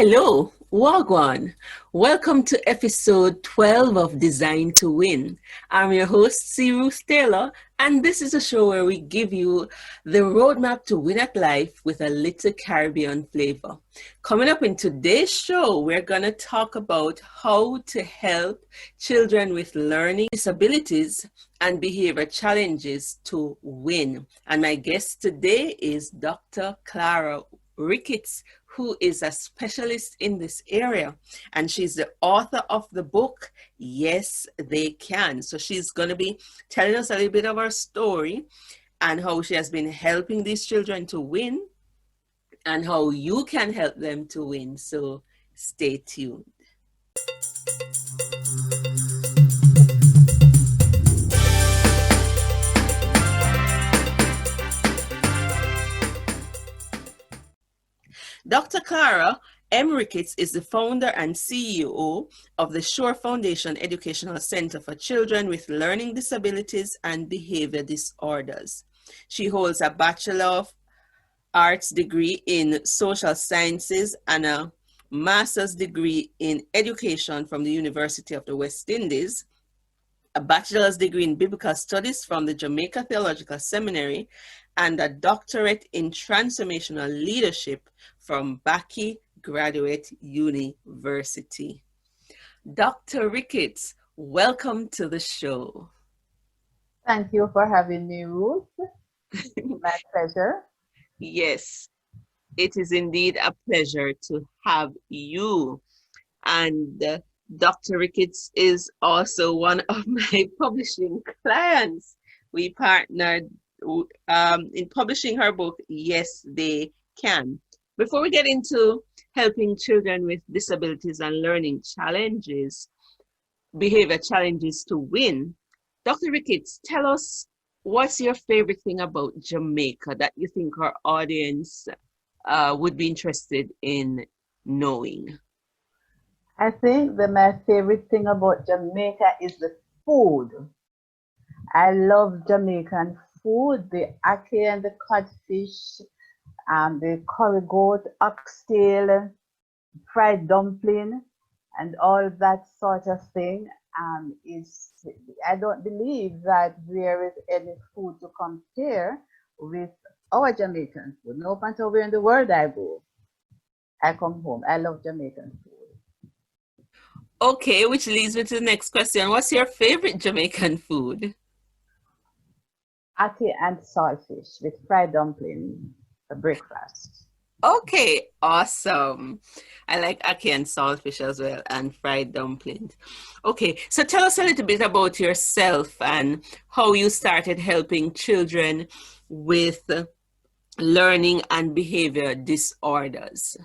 Hello, Wagwan. Welcome to episode 12 of Design to Win. I'm your host, C. Ruth Taylor, and this is a show where we give you the roadmap to win at life with a little Caribbean flavor. Coming up in today's show, we're going to talk about how to help children with learning disabilities and behavior challenges to win. And my guest today is Dr. Clara Ricketts, who is a specialist in this area, and she's the author of the book Yes They Can. So she's going to be telling us a little bit of her story and how she has been helping these children to win and how you can help them to win. So stay tuned. Dr. Clara M. Ricketts is the founder and CEO of the Shore Foundation Educational Center for Children with Learning Disabilities and Behavior Disorders. She holds a Bachelor of Arts degree in Social Sciences and a Master's degree in Education from the University of the West Indies, a Bachelor's degree in Biblical Studies from the Jamaica Theological Seminary, and a doctorate in Transformational Leadership from Baki Graduate University. Dr. Ricketts, welcome to the show. Thank you for having me, Ruth. My pleasure. Yes, it is indeed a pleasure to have you. And Dr. Ricketts is also one of my publishing clients. We partnered in publishing her book, Yes They Can. Before we get into helping children with disabilities and learning challenges, behavior challenges to win, Dr. Ricketts, tell us what's your favorite thing about Jamaica that you think our audience would be interested in knowing? I think that my favorite thing about Jamaica is the food. I love Jamaican food, the ackee and the codfish, the curry goat, oxtail, fried dumpling, and all that sort of thing. I don't believe that there is any food to compare with our Jamaican food. No matter where in the world I go, I come home. I love Jamaican food. Okay, which leads me to the next question. What's your favorite Jamaican food? Ackee and saltfish with fried dumpling for breakfast. Okay, awesome. I like ackee and saltfish as well, and fried dumplings. Okay, so tell us a little bit about yourself and how you started helping children with learning and behavior disorders.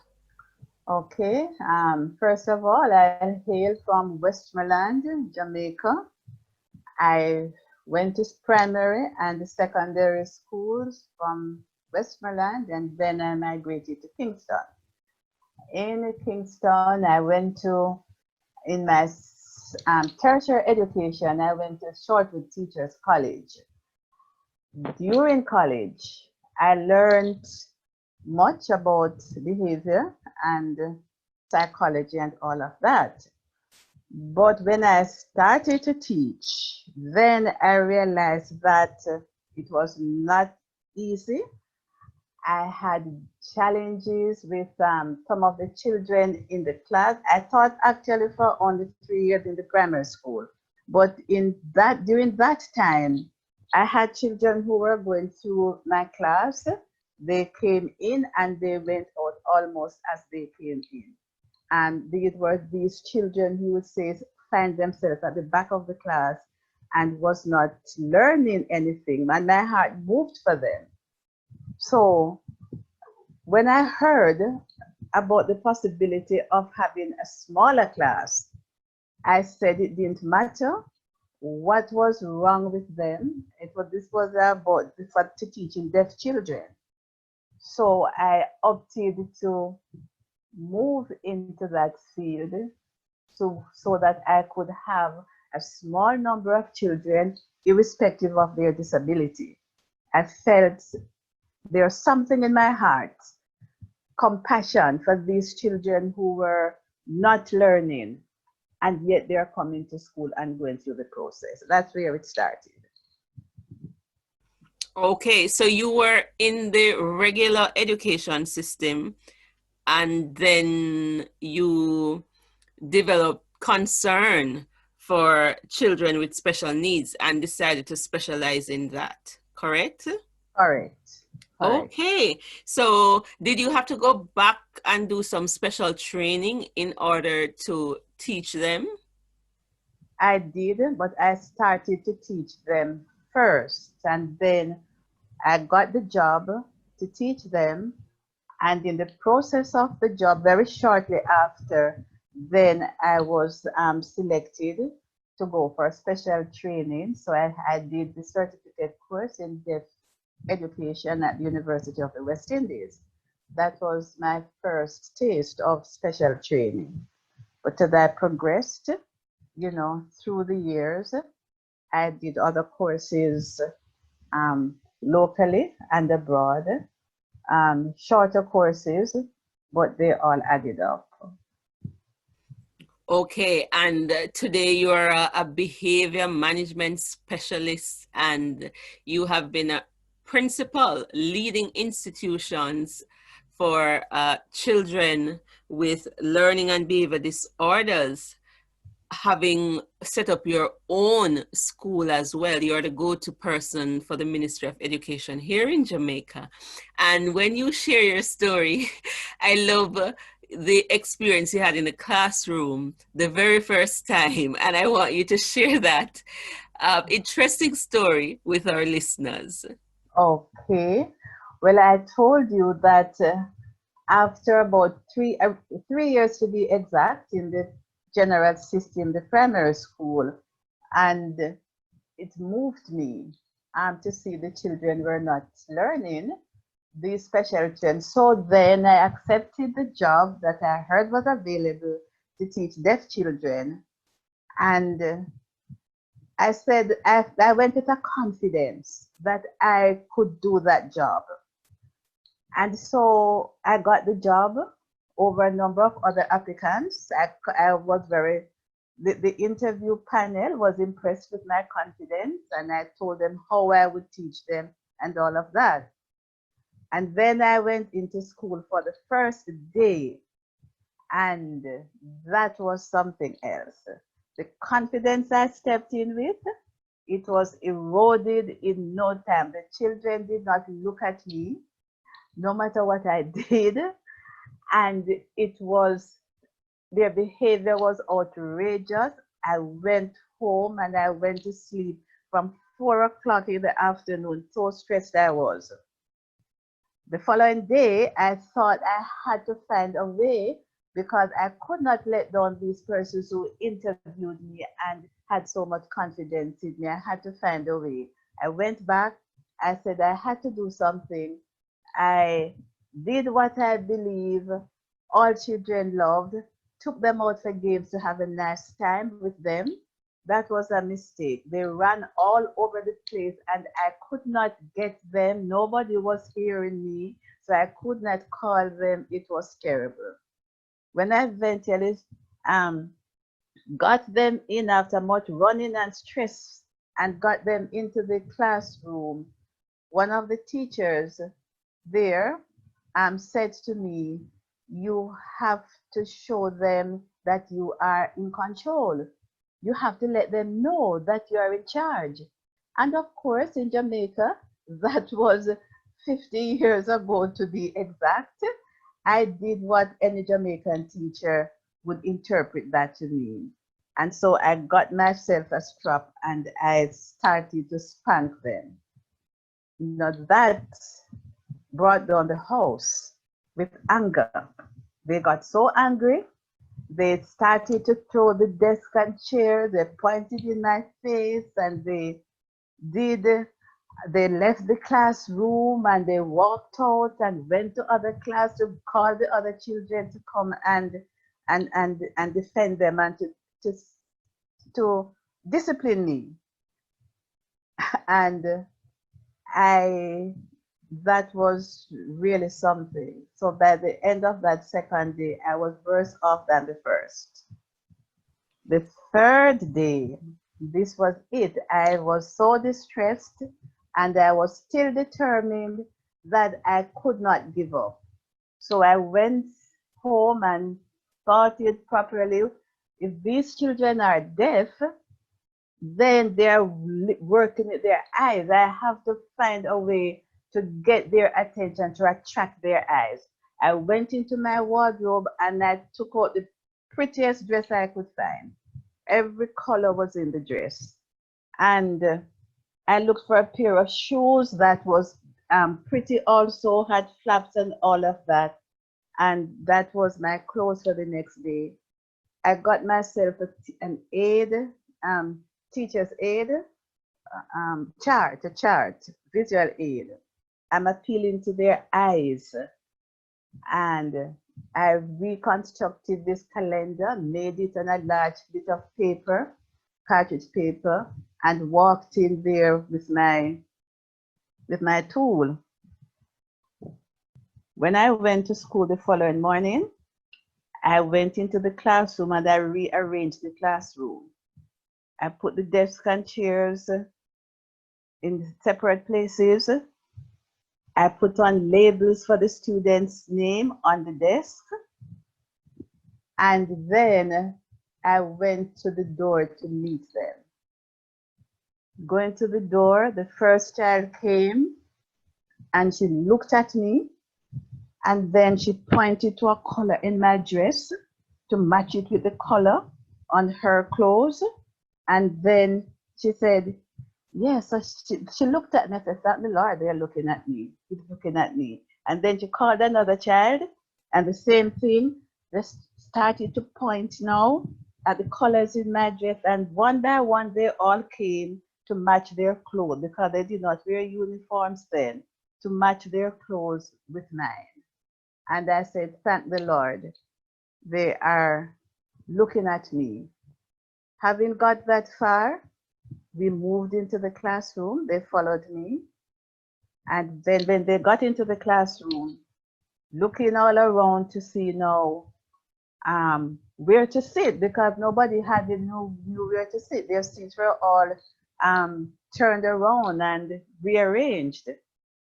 Okay, first of all, I hail from Westmoreland, Jamaica. I went to primary and secondary schools from Westmoreland, and then I migrated to Kingston. In Kingston, I went to, in my tertiary education, I went to Shortwood Teachers College. During college, I learned much about behavior and psychology and all of that. But when I started to teach, then I realized that it was not easy. I had challenges with some of the children in the class. I taught actually for only 3 years in the primary school. But during that time, I had children who were going through my class. They came in and they went out almost as they came in. And these were these children who would say find themselves at the back of the class and was not learning anything. And my heart moved for them. So when I heard about the possibility of having a smaller class, I said it didn't matter what was wrong with them. This was about to teaching deaf children. So I opted to move into that field so that I could have a small number of children, irrespective of their disability. I felt there's something in my heart compassion for these children who were not learning, and yet they're coming to school and going through the process. That's where it started. Okay, so you were in the regular education system and then you developed concern for children with special needs and decided to specialize in that, correct? Correct. Correct. Okay, so did you have to go back and do some special training in order to teach them? I did, but I started to teach them first, and then I got the job to teach them. And in the process of the job, very shortly after, then I was selected to go for special training. So I did the certificate course in deaf education at the University of the West Indies. That was my first taste of special training. But as I progressed, through the years, I did other courses locally and abroad, shorter courses, but they all added up. Okay, and today you are a behavior management specialist and you have been a principal leading institutions for children with learning and behavior disorders, having set up your own school as well. You're the go-to person for the Ministry of Education here in Jamaica. And when you share your story, I love the experience you had in the classroom the very first time. And I want you to share that interesting story with our listeners. Okay. Well, I told you that after about 3 years to be exact in the general system, the primary school, and it moved me to see the children were not learning these special children. So then I accepted the job that I heard was available to teach deaf children. And I said, I went with a confidence that I could do that job. And so I got the job over a number of other applicants. I was the interview panel was impressed with my confidence, and I told them how I would teach them and all of that. And then I went into school for the first day, and that was something else. The confidence I stepped in with, it was eroded in no time. The children did not look at me, no matter what I did, and their behavior was outrageous. I went home and I went to sleep from 4 o'clock in the afternoon, so stressed I was. The following day, I thought I had to find a way because I could not let down these persons who interviewed me and had so much confidence in me. I had to find a way. I went back. I said I had to do something. I did what I believe all children loved, took them out for games to have a nice time with them. That was a mistake. They ran all over the place and I could not get them. Nobody was hearing me, so I could not call them. It was terrible. When I eventually got them in after much running and stress and got them into the classroom, one of the teachers there said to me, "You have to show them that you are in control. You have to let them know that you are in charge." And of course, in Jamaica, that was 50 years ago to be exact, I did what any Jamaican teacher would interpret that to mean. And so I got myself a strap and I started to spank them. Now that brought down the house with anger. They got so angry, they started to throw the desk and chair, they pointed in my face, and they left the classroom and they walked out and went to other class to call the other children to come and defend them and to discipline me. And I that was really something. So by the end of that second day, I was worse off than the first. The third day, this was it. I was so distressed and I was still determined that I could not give up. So I went home and thought it properly. If these children are deaf, then they're working with their eyes. I have to find a way to get their attention, to attract their eyes. I went into my wardrobe and I took out the prettiest dress I could find. Every color was in the dress. And I looked for a pair of shoes that was pretty also, had flaps and all of that. And that was my clothes for the next day. I got myself an aid, teacher's aid, a chart, visual aid. I'm appealing to their eyes. And I reconstructed this calendar, made it on a large bit of paper, cartridge paper, and walked in there with my tool. When I went to school the following morning, I went into the classroom and I rearranged the classroom. I put the desks and chairs in separate places. I put on labels for the student's name on the desk. And then I went to the door to meet them. Going to the door, the first child came and she looked at me and then she pointed to a color in my dress to match it with the color on her clothes. And then she said, yes, so she looked at me and said, thank the Lord, they're looking at me. He's looking at me. And then she called another child and the same thing, just started to point now at the colors in my dress. And one by one, they all came to match their clothes because they did not wear uniforms then, to match their clothes with mine. And I said, thank the Lord, they are looking at me. Having got that far, we moved into the classroom. They followed me. And then when they got into the classroom, looking all around to see now where to sit, because nobody had knew where to sit. Their seats were all turned around and rearranged.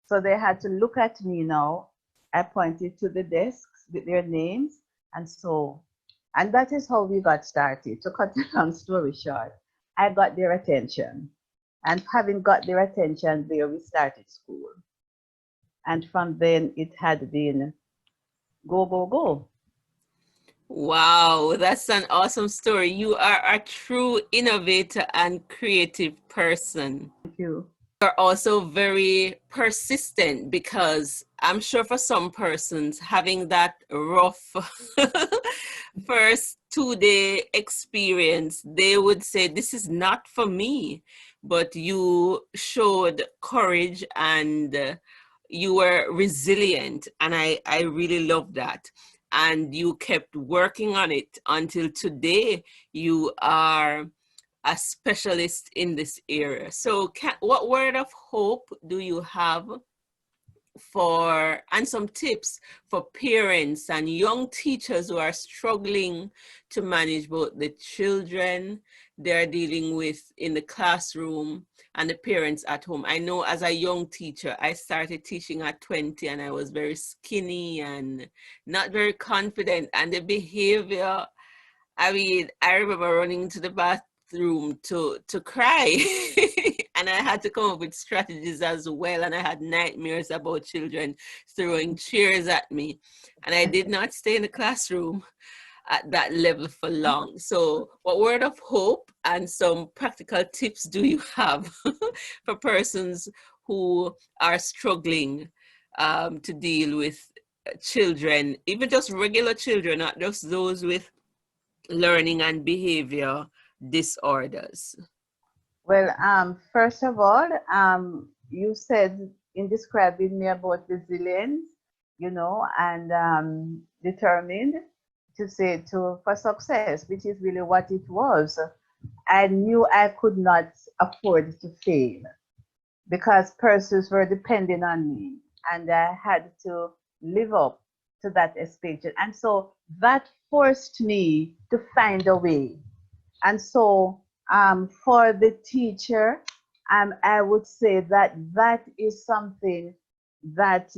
So they had to look at me now. I pointed to the desks with their names. And that is how we got started. To cut the long story short, I got their attention. And having got their attention there, we started school. And from then it had been go, go, go. Wow, that's an awesome story. You are a true innovator and creative person. Thank you. You're also very persistent because I'm sure for some persons having that rough first 2-day experience, they would say, this is not for me. But you showed courage and you were resilient. And I really love that. And you kept working on it until today. You are a specialist in this area. So what word of hope do you have and some tips for parents and young teachers who are struggling to manage both the children they're dealing with in the classroom and the parents at home? I know as a young teacher, I started teaching at 20 and I was very skinny and not very confident, and the behavior, I mean, I remember running into the bathroom to cry. And I had to come up with strategies as well. And I had nightmares about children throwing chairs at me. And I did not stay in the classroom at that level for long. So what word of hope and some practical tips do you have for persons who are struggling to deal with children, even just regular children, not just those with learning and behavior disorders? Well, first of all, you said in describing me about resilience, and determined for success, which is really what it was. I knew I could not afford to fail because persons were depending on me. and I had to live up to that expectation. And so that forced me to find a way. And so for the teacher, I would say that that is something that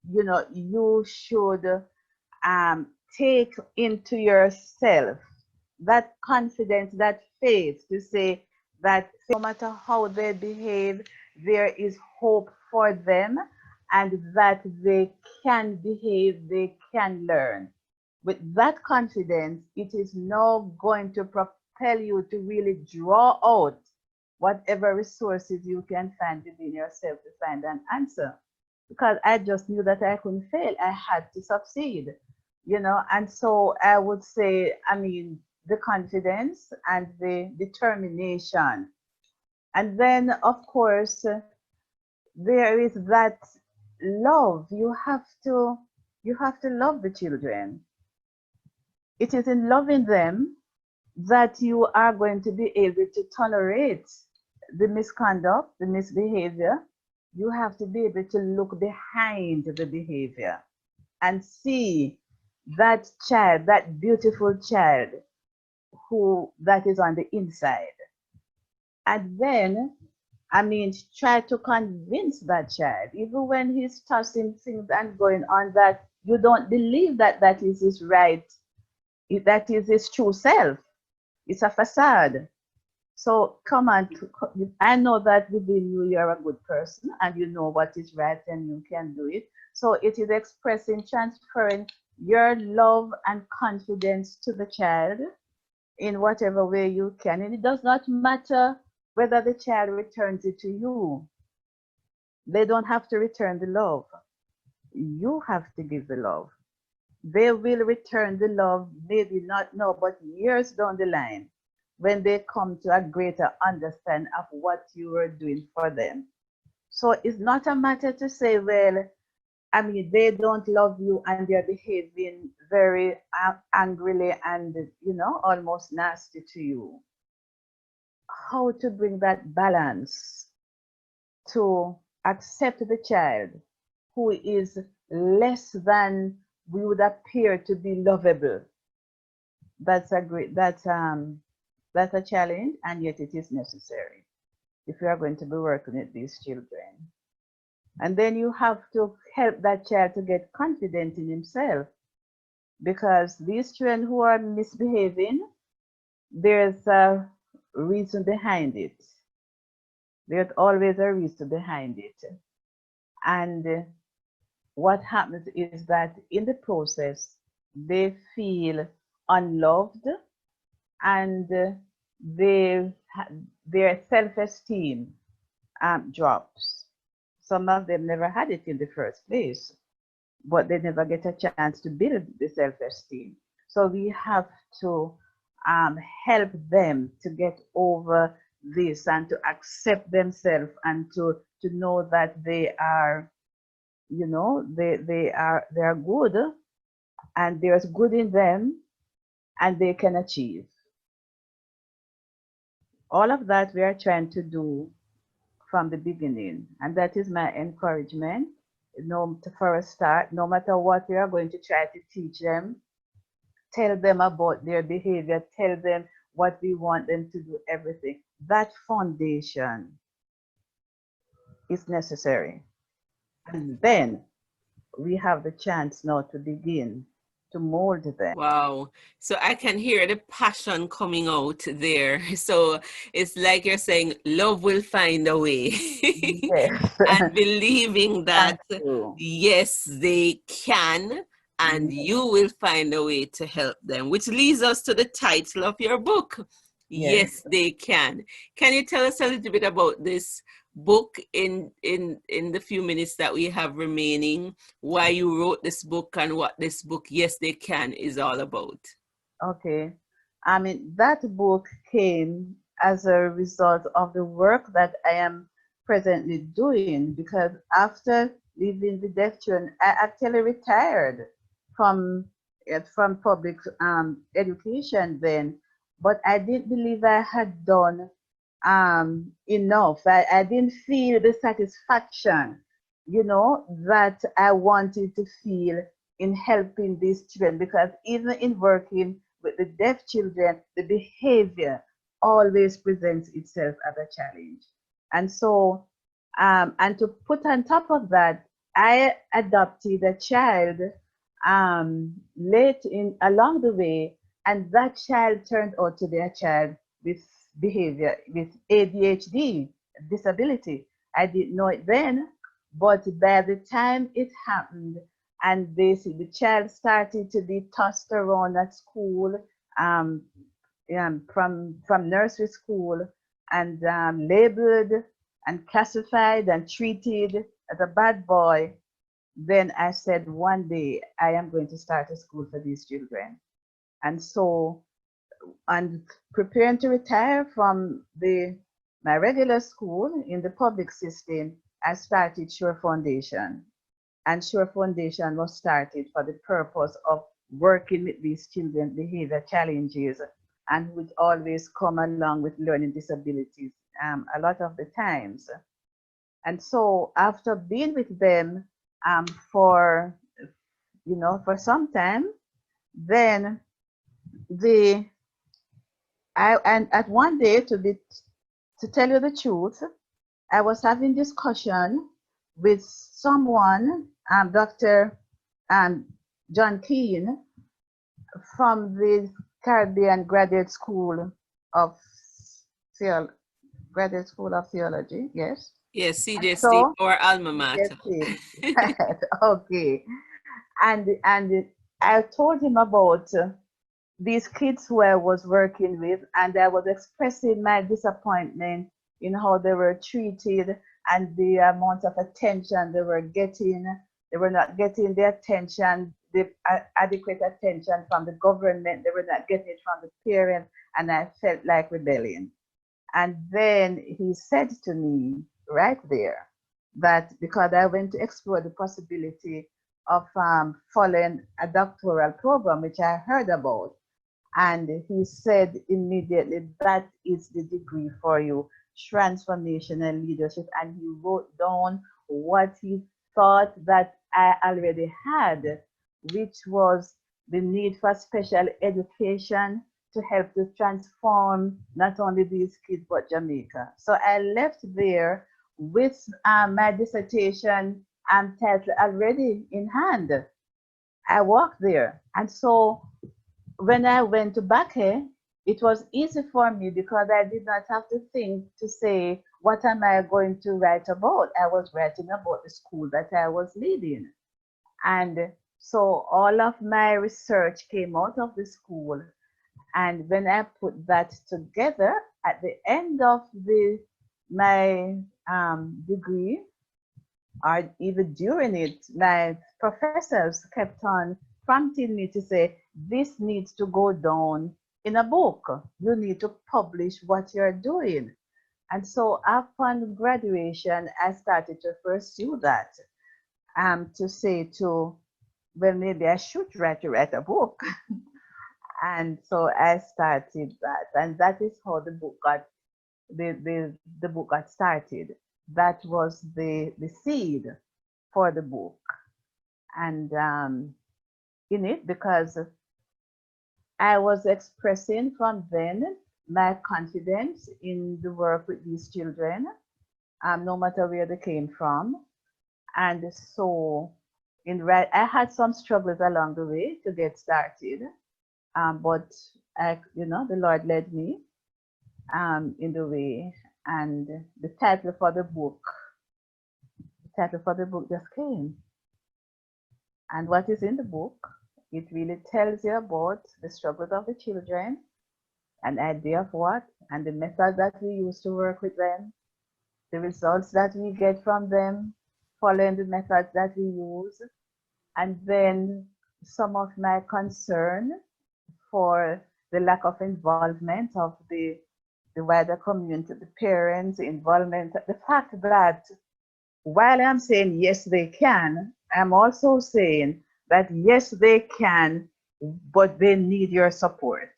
you should um, take into yourself, that confidence, that faith to say that no matter how they behave, there is hope for them and that they can behave, they can learn. With that confidence, it is now going to propel you to really draw out whatever resources you can find within yourself to find an answer. Because I just knew that I couldn't fail, I had to succeed, and so I would say, I mean, the confidence and the determination. And then, of course, there is that love. You have to love the children. It is in loving them that you are going to be able to tolerate the misconduct, the misbehavior. You have to be able to look behind the behavior and see that child, that beautiful child who that is on the inside. And then, I mean, try to convince that child, even when he's tossing things and going on, that you don't believe that that is his right, that is his true self. It's a facade. So come on, I know that within you, you're a good person and you know what is right and you can do it. So it is expressing, transferring your love and confidence to the child in whatever way you can. And it does not matter whether the child returns it to you. They don't have to return the love. You have to give the love. They will return the love, maybe not now, but years down the line, when they come to a greater understanding of what you were doing for them. So it's not a matter to say, well, I mean, they don't love you and they're behaving very angrily and, almost nasty to you. How to bring that balance to accept the child who is less than we would appear to be lovable. That's a great, that's a challenge, and yet it is necessary if you are going to be working with these children. And then you have to help that child to get confident in himself, because these children who are misbehaving, there's a reason behind it. There's always a reason behind it. And what happens is that in the process, they feel unloved and their self-esteem drops. Some of them never had it in the first place, but they never get a chance to build the self-esteem. So we have to help them to get over this and to accept themselves and to know that they are, they are good and there's good in them and they can achieve. All of that we are trying to do from the beginning, and that is my encouragement. For a start, no matter what we are going to try to teach them, tell them about their behavior, tell them what we want them to do, everything. That foundation is necessary. And then we have the chance now to begin to mold them. Wow. So I can hear the passion coming out there. So it's like you're saying, love will find a way. Yes. And believing Thank that, you. yes, they can, and Yes. you will find a way to help them, which leads us to the title of your book. Yes. Yes, they can. Can you tell us a little bit about this book in the few minutes that we have remaining, why you wrote this book and what this book, Yes, They Can, is all about? Okay. I mean, that book came as a result of the work that I am presently doing, because after leaving the deaf children, I actually retired from from public education then, but I didn't believe I had done enough. I didn't feel the satisfaction that I wanted to feel in helping these children, because even in working with the deaf children, the behavior always presents itself as a challenge. And so, and to put on top of that, I adopted a child late in along the way, and that child turned out to be a child with behavior, with ADHD disability. I didn't know it then, but by the time it happened, and the child started to be tossed around at school, um, from nursery school, and labeled and classified and treated as a bad boy, then I said, one day I am going to start a school for these children. And so, and preparing to retire from my regular school in the public system, I started Shore Foundation. And Shore Foundation was started for the purpose of working with these children behavior challenges, and would always come along with learning disabilities a lot of the times. And so after being with them for for some time, then the I and at one day, to tell you the truth, I was having discussion with someone, Dr. Um, John Keane, from the Caribbean of Theol- Graduate School of Theology, yes. Yes, And CJC, so, our alma mater. yes, okay. And I told him about these kids who I was working with, and I was expressing my disappointment in how they were treated and the amount of attention they were getting. They were not getting the attention, the adequate attention from the government. They were not getting it from the parents, and I felt like rebellion. And then he said to me right there that because I went to explore the possibility of following a doctoral program, which I heard about, and he said immediately, that is the degree for you, transformational leadership. And he wrote down what he thought that I already had, which was the need for special education to help to transform not only these kids, but Jamaica. So I left there with my dissertation title already in hand. I worked there. And so when I went to Bakke, it was easy for me because I did not have to think to say, what am I going to write about? I was writing about the school that I was leading. And so all of my research came out of the school. And when I put that together at the end of my degree, or even during it, my professors kept on prompting me to say, this needs to go down in a book. You need to publish what you're doing. And so upon graduation, I started to pursue that, to say to, well, maybe I should write a book. And so I started that. And that is how the book got started. That was the seed for the book. And in it, because I was expressing from then my confidence in the work with these children, no matter where they came from. And so I had some struggles along the way to get started, but the Lord led me in the way, and the title for the book just came. And what is in the book? It really tells you about the struggles of the children, an idea of what, and the methods that we use to work with them, the results that we get from them, following the methods that we use, and then some of my concern for the lack of involvement of the wider community, the parents' involvement, the fact that while I'm saying yes, they can, I'm also saying that yes, they can, but they need your support.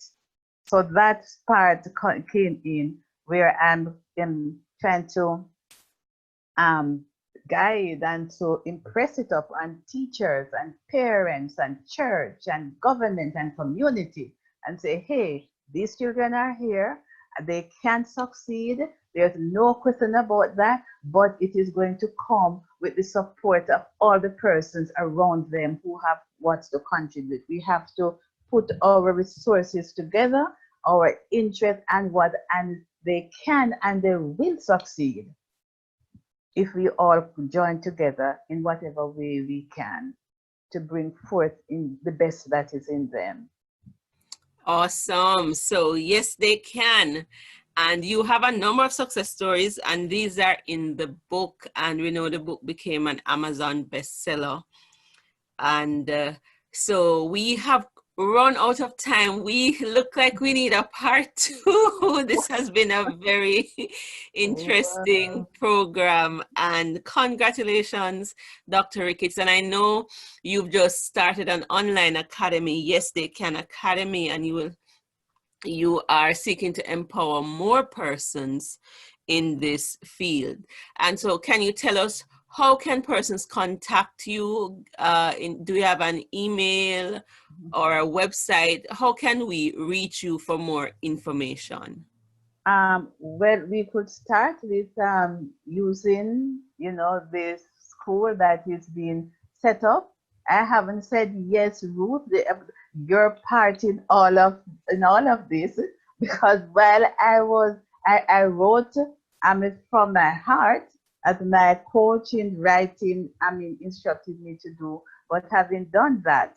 So that part came in where I'm trying to guide and to impress it up on teachers and parents and church and government and community and say, hey, these children are here, they can succeed. There's no question about that, but it is going to come with the support of all the persons around them who have what to contribute. We have to put our resources together, our interest and they can and they will succeed if we all join together in whatever way we can to bring forth in the best that is in them. Awesome. So yes, they can. And you have a number of success stories, and these are in the book. And we know the book became an Amazon bestseller. And so we have run out of time. We look like we need a part 2. This has been a very interesting program, and congratulations, Dr. Ricketts. And I know you've just started an online academy, Yes They Can Academy, and you are seeking to empower more persons in this field. And so can you tell us, how can persons contact you? Do you have an email or a website? How can we reach you for more information? Well, we could start with using, this school that is being set up. I haven't said yes, Ruth. Your part in all of this, because while I wrote from my heart, as my coaching, writing, instructed me to do. But having done that,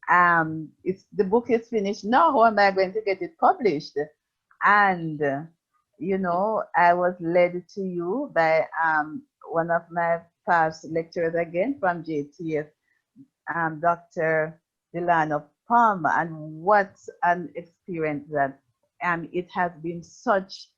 the book is finished now. How am I going to get it published? And I was led to you by one of my past lecturers again from JTS, Dr. Delano Palmer, and what an experience that it has been such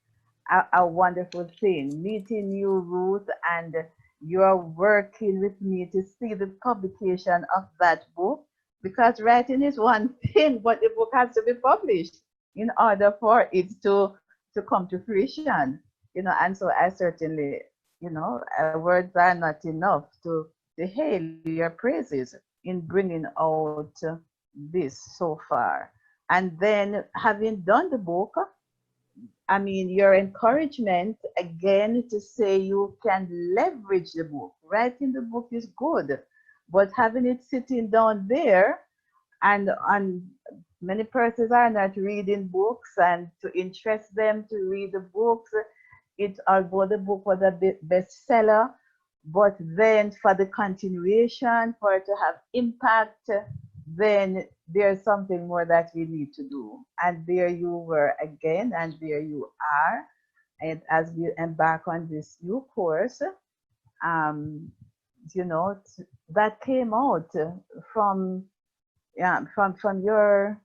a wonderful thing meeting you, Ruth, and you're working with me to see the publication of that book, because writing is one thing, but the book has to be published in order for it to come to fruition, and so I certainly, words are not enough to hail your praises in bringing out this so far. And then having done the book, your encouragement again to say you can leverage the book. Writing the book is good, but having it sitting down there, and many persons are not reading books, and to interest them to read the books, although the book was a bestseller, but then for the continuation, for it to have impact, then there's something more that we need to do. And there you were again, and there you are. And as we embark on this new course, that came out from your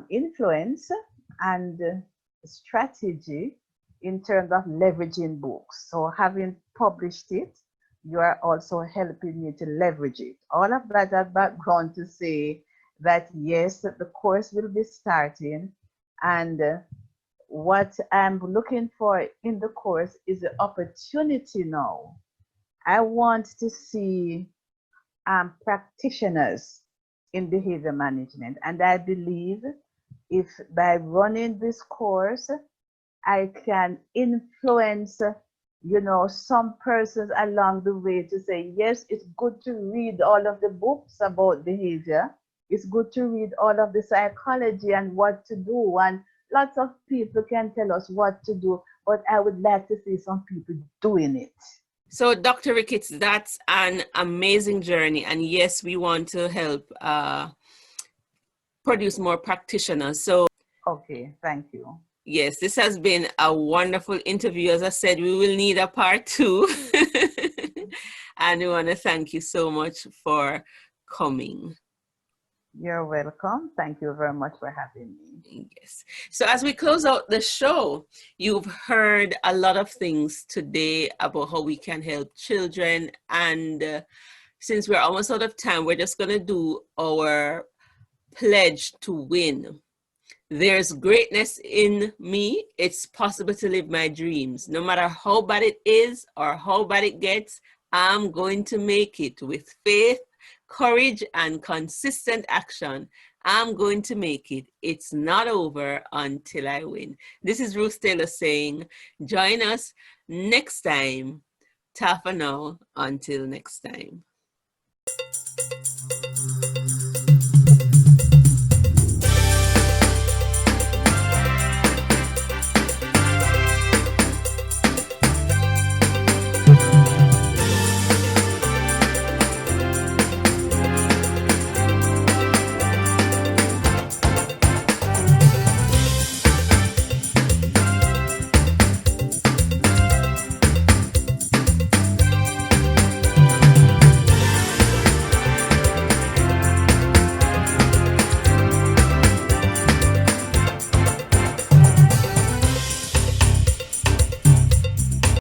influence and strategy in terms of leveraging books. So having published it, you are also helping me to leverage it. All of that as background to say that yes, the course will be starting, and what I'm looking for in the course is the opportunity now. I want to see practitioners in behavior management, and I believe if by running this course, I can influence some persons along the way to say, yes, it's good to read all of the books about behavior. It's good to read all of the psychology and what to do. And lots of people can tell us what to do, but I would like to see some people doing it. So, Dr. Ricketts, that's an amazing journey. And yes, we want to help produce more practitioners. So, okay, thank you. Yes, this has been a wonderful interview. As I said, we will need a part 2. And we want to thank you so much for coming. You're welcome. Thank you very much for having me. Yes. So as we close out the show, you've heard a lot of things today about how we can help children. And since we're almost out of time, we're just going to do our pledge to win. There's greatness in me. It's possible to live my dreams. No matter how bad it is or how bad it gets, I'm going to make it with faith, courage, and consistent action. I'm going to make it. It's not over until I win. This is Ruth Taylor saying, join us next time. Ta for now. Until next time.